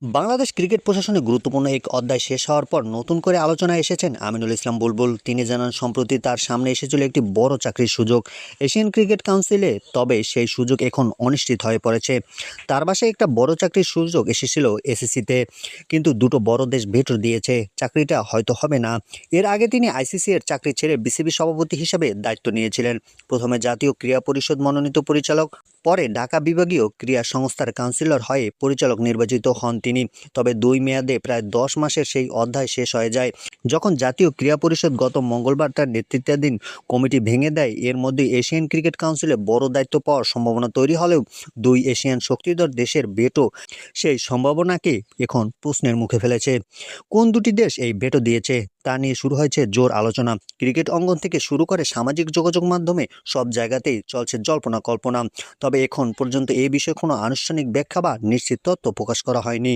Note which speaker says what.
Speaker 1: Bangladesh cricket প্রশাসনে গুরুত্বপূর্ণ এক অধ্যায় শেষ হওয়ার পর নতুন করে আলোচনায় এসেছেন আমিনুল ইসলাম বুলবুল। তিনি জানান, সম্প্রতি তার সামনে এসেছিল একটি বড় চাকরির সুযোগ এশিয়ান ক্রিকেট কাউন্সিলে। তবে সেই সুযোগ এখন অনিশ্চিত হয়ে পড়েছে। তার বাসায় একটা বড় চাকরির সুযোগ এসেছিল এসিসিতে, কিন্তু দুটো বড় দেশ ভেটো দিয়েছে, চাকরিটা হয়তো হবে না। এর আগে তিনি আইসিসি এর চাকরি ছেড়ে বিসিবি সভাপতি হিসেবে দায়িত্ব নিয়েছিলেন। প্রথমে জাতীয় ক্রীড়া পরিষদ মনোনীত পরিচালক, পরে ঢাকা বিভাগীয় ক্রীড়া সংস্থার কাউন্সিলর হয়ে পরিচালক নির্বাচিত হন তিনি। তবে 2 মেয়াদে প্রায় 10 মাসের সেই অধ্যায় শেষ হয়ে যায় যখন জাতীয় ক্রীড়া পরিষদ গত মঙ্গলবার তার নেতৃত্বাধীন কমিটি ভেঙে দেয়। এর মধ্যে এশিয়ান ক্রিকেট কাউন্সিলে বড় দায়িত্ব পাওয়ার সম্ভাবনা তৈরি হলেও 2 এশিয়ান শক্তিধর দেশের ভেটো সেই সম্ভাবনাকে এখন প্রশ্নের মুখে ফেলেছে। কোন দুটি দেশ এই ভেটো দিয়েছে তা নিয়ে শুরু হয়েছে জোর আলোচনা। ক্রিকেট অঙ্গন থেকে শুরু করে সামাজিক যোগাযোগ মাধ্যমে সব জায়গাতেই চলছে জল্পনা কল্পনা। তবে এখন পর্যন্ত এই বিষয়ে কোনো আনুষ্ঠানিক ব্যাখ্যা বা নিশ্চিত তথ্য প্রকাশ করা হয়নি।